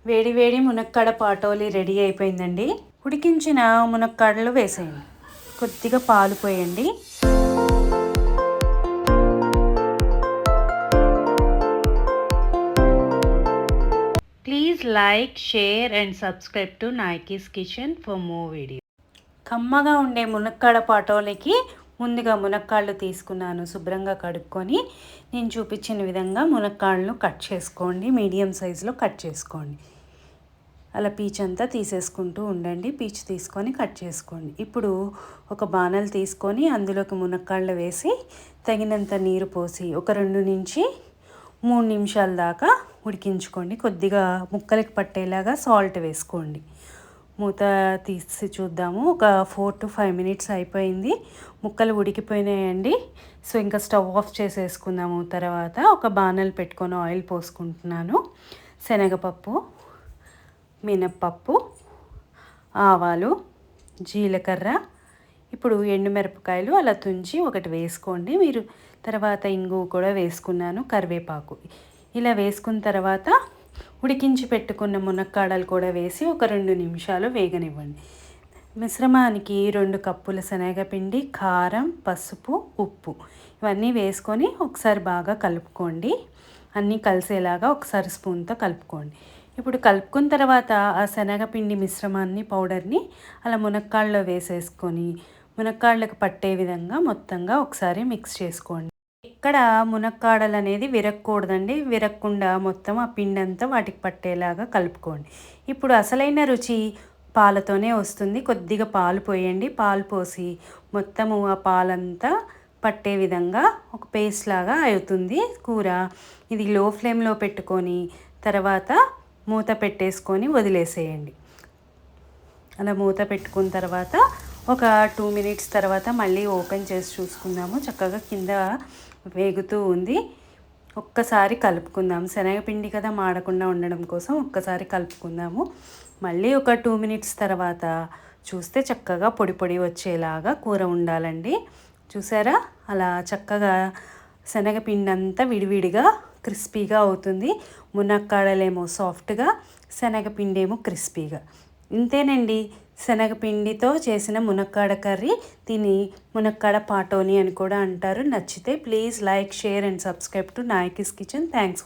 వేడి వేడి మునక్కాడ పాటోలి రెడీ అయిపోయిందండి. ఉడికించిన మునక్కాడలు వేసేయండి. కొద్దిగా పాలు పోయండి. Please like, share and subscribe to Nayaki's kitchen for more video. కమ్మగా ఉండే మునక్కాడ పాటోలికి ముందుగా మునక్కాళ్ళు తీసుకున్నాను. శుభ్రంగా కడుక్కొని నేను చూపించిన విధంగా మునక్కాళ్ళను కట్ చేసుకోండి. మీడియం సైజులో కట్ చేసుకోండి. అలా పీచ్ అంతా తీసేసుకుంటూ ఉండండి. పీచ్ తీసుకొని కట్ చేసుకోండి. ఇప్పుడు ఒక బాణలు తీసుకొని అందులోకి మునక్కాళ్ళు వేసి తగినంత నీరు పోసి ఒక 2 నుంచి 3 నిమిషాల దాకా ఉడికించుకోండి. కొద్దిగా ముక్కలకి పట్టేలాగా సాల్ట్ వేసుకోండి. మూత తీసి చూద్దాము. ఒక 4 to 5 మినిట్స్ అయిపోయింది. ముక్కలు ఉడికిపోయినాయండి. సో ఇంకా స్టవ్ ఆఫ్ చేసేసుకుందాము. తర్వాత ఒక బాణలు పెట్టుకొని ఆయిల్ పోసుకుంటున్నాను. శనగపప్పు, మినప్పప్పు, ఆవాలు, జీలకర్ర, ఇప్పుడు ఎండుమిరపకాయలు అలా తుంచి ఒకటి వేసుకోండి. మీరు తర్వాత ఇంగువ కూడా వేసుకున్నాను, కరివేపాకు. ఇలా వేసుకున్న తర్వాత ఉడికించి పెట్టుకున్న మునక్కాడలు కూడా వేసి ఒక 2 నిమిషాలు వేగనివ్వండి. మిశ్రమానికి 2 కప్పుల శనగపిండి, కారం, పసుపు, ఉప్పు ఇవన్నీ వేసుకొని ఒకసారి బాగా కలుపుకోండి. అన్నీ కలిసేలాగా ఒకసారి స్పూన్తో కలుపుకోండి. ఇప్పుడు కలుపుకున్న తర్వాత ఆ శనగపిండి మిశ్రమాన్ని, పౌడర్ని అలా మునక్కాళ్ళలో వేసేసుకొని మునక్కాళ్ళకు పట్టే విధంగా మొత్తంగా ఒకసారి మిక్స్ చేసుకోండి. ఇక్కడ మునక్కాడలు అనేది విరగకూడదండి. విరగకుండా మొత్తం ఆ పిండి అంతా వాటికి పట్టేలాగా కలుపుకోండి. ఇప్పుడు అసలైన రుచి పాలతోనే వస్తుంది. కొద్దిగా పాలు పోయండి. పాలు పోసి మొత్తము ఆ పాలంతా పట్టే విధంగా ఒక పేస్ట్ లాగా అవుతుంది కూర. ఇది లో ఫ్లేమ్లో పెట్టుకొని తర్వాత మూత పెట్టేసుకొని వదిలేసేయండి. అలా మూత పెట్టుకున్న తర్వాత ఒక 2 మినిట్స్ తర్వాత మళ్ళీ ఓపెన్ చేసి చూసుకుందాము. చక్కగా కింద వేగుతూ ఉంది. ఒక్కసారి కలుపుకుందాం. శనగపిండి కదా, మాడకుండా ఉండడం కోసం ఒక్కసారి కలుపుకుందాము. మళ్ళీ ఒక 2 మినిట్స్ తర్వాత చూస్తే చక్కగా పొడి పొడి వచ్చేలాగా కూర ఉండాలండి. చూసారా, అలా చక్కగా శనగపిండి అంతా విడివిడిగా క్రిస్పీగా అవుతుంది. మునక్కాడలేమో సాఫ్ట్గా, శనగపిండి ఏమో క్రిస్పీగా. ఇంతేనండి, శనగపిండితో చేసిన మునక్కాడ కర్రీ. దీన్ని మునక్కాడ పాటోని అని కూడా అంటారు. నచ్చితే please like, share and subscribe to Nayaki's kitchen. Thanks.